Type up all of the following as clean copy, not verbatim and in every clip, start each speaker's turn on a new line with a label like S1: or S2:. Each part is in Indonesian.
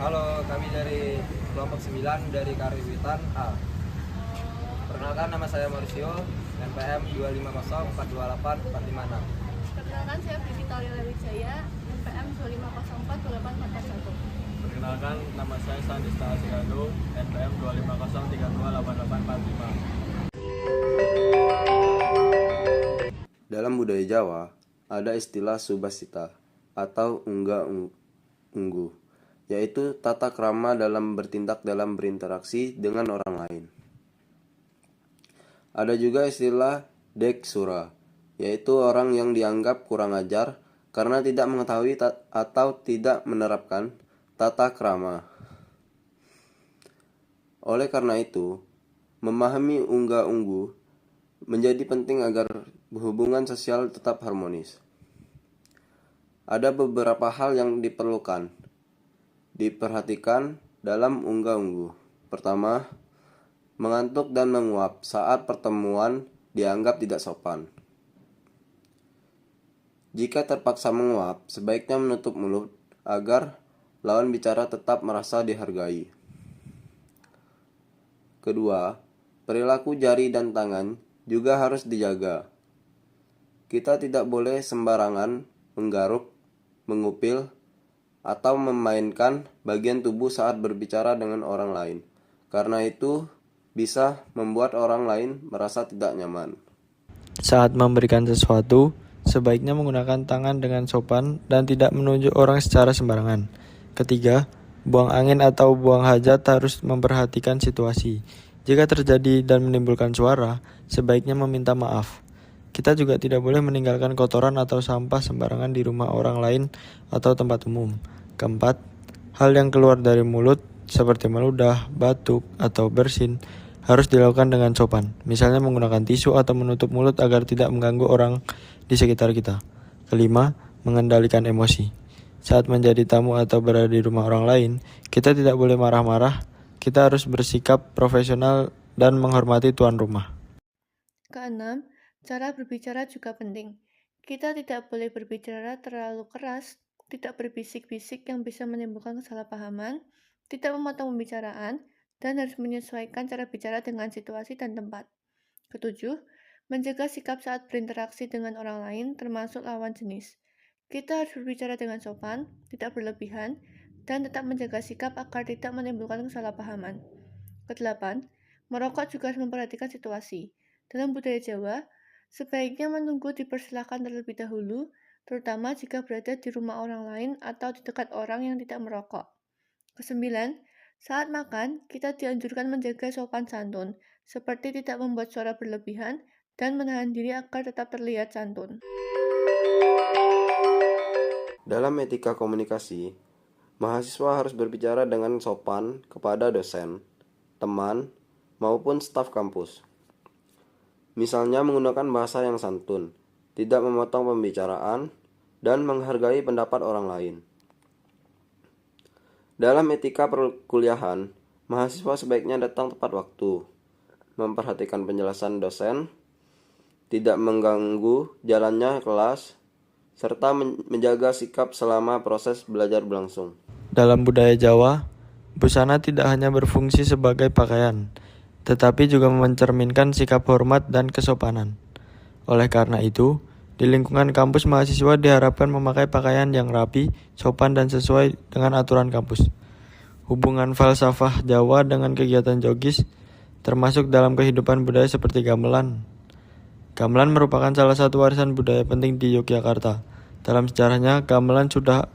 S1: Halo, kami dari kelompok 9 dari Kariwitan A. Perkenalkan, nama saya Mauricio, NPM 250428456.
S2: Perkenalkan, saya Brigita Lila Wijaya, NPM 2504841.
S3: Perkenalkan, nama saya Sandista Asigando, NPM 250328845.
S4: Dalam budaya Jawa, ada istilah subasita atau unggu, yaitu tata krama dalam bertindak dalam berinteraksi dengan orang lain. Ada juga istilah deksura, yaitu orang yang dianggap kurang ajar karena tidak mengetahui atau tidak menerapkan tata krama. Oleh karena itu, memahami unggu menjadi penting agar hubungan sosial tetap harmonis. Ada beberapa hal yang diperhatikan dalam unggu. Pertama, mengantuk dan menguap saat pertemuan dianggap tidak sopan. Jika terpaksa menguap, sebaiknya menutup mulut agar lawan bicara tetap merasa dihargai. Kedua, perilaku jari dan tangan juga harus dijaga. Kita tidak boleh sembarangan menggaruk, mengupil, atau memainkan bagian tubuh saat berbicara dengan orang lain. Karena itu bisa membuat orang lain merasa tidak nyaman.
S5: Saat memberikan sesuatu, sebaiknya menggunakan tangan dengan sopan dan tidak menunjuk orang secara sembarangan. Ketiga, buang angin atau buang hajat harus memperhatikan situasi. Jika terjadi dan menimbulkan suara, sebaiknya meminta maaf. Kita juga tidak boleh meninggalkan kotoran atau sampah sembarangan di rumah orang lain atau tempat umum. Keempat, hal yang keluar dari mulut seperti meludah, batuk, atau bersin harus dilakukan dengan sopan. Misalnya menggunakan tisu atau menutup mulut agar tidak mengganggu orang di sekitar kita. Kelima, mengendalikan emosi. Saat menjadi tamu atau berada di rumah orang lain, kita tidak boleh marah-marah. Kita harus bersikap profesional dan menghormati tuan rumah.
S2: Keenam, cara berbicara juga penting. Kita tidak boleh berbicara terlalu keras, tidak berbisik-bisik yang bisa menimbulkan kesalahpahaman, tidak memotong pembicaraan, dan harus menyesuaikan cara bicara dengan situasi dan tempat. Ketujuh, menjaga sikap saat berinteraksi dengan orang lain termasuk lawan jenis. Kita harus berbicara dengan sopan, tidak berlebihan, dan tetap menjaga sikap agar tidak menimbulkan kesalahpahaman. Kedelapan, merokok juga harus memperhatikan situasi. Dalam budaya Jawa, sebaiknya menunggu dipersilahkan terlebih dahulu, terutama jika berada di rumah orang lain atau di dekat orang yang tidak merokok. Kesembilan, saat makan, kita dianjurkan menjaga sopan santun, seperti tidak membuat suara berlebihan dan menahan diri agar tetap terlihat santun.
S4: Dalam etika komunikasi, mahasiswa harus berbicara dengan sopan kepada dosen, teman, maupun staf kampus. Misalnya menggunakan bahasa yang santun, tidak memotong pembicaraan, dan menghargai pendapat orang lain. Dalam etika perkuliahan, mahasiswa sebaiknya datang tepat waktu, memperhatikan penjelasan dosen, tidak mengganggu jalannya kelas, serta menjaga sikap selama proses belajar berlangsung.
S5: Dalam budaya Jawa, busana tidak hanya berfungsi sebagai pakaian, tetapi juga mencerminkan sikap hormat dan kesopanan. Oleh karena itu, di lingkungan kampus mahasiswa diharapkan memakai pakaian yang rapi, sopan, dan sesuai dengan aturan kampus. Hubungan falsafah Jawa dengan kegiatan jogis termasuk dalam kehidupan budaya seperti gamelan. Gamelan merupakan salah satu warisan budaya penting di Yogyakarta. Dalam sejarahnya, gamelan sudah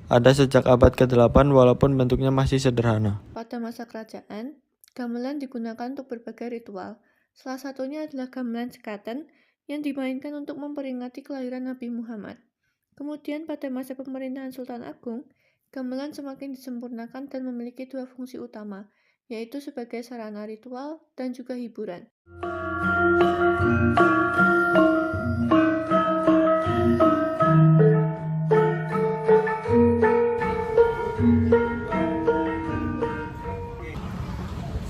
S5: ada sejak abad ke-8 walaupun bentuknya masih sederhana.
S2: Pada masa kerajaan, gamelan digunakan untuk berbagai ritual. Salah satunya adalah gamelan sekaten yang dimainkan untuk memperingati kelahiran Nabi Muhammad. Kemudian pada masa pemerintahan Sultan Agung, gamelan semakin disempurnakan dan memiliki dua fungsi utama, yaitu sebagai sarana ritual dan juga hiburan.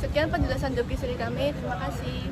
S2: Sekian penjelasan jogis dari kami, terima kasih.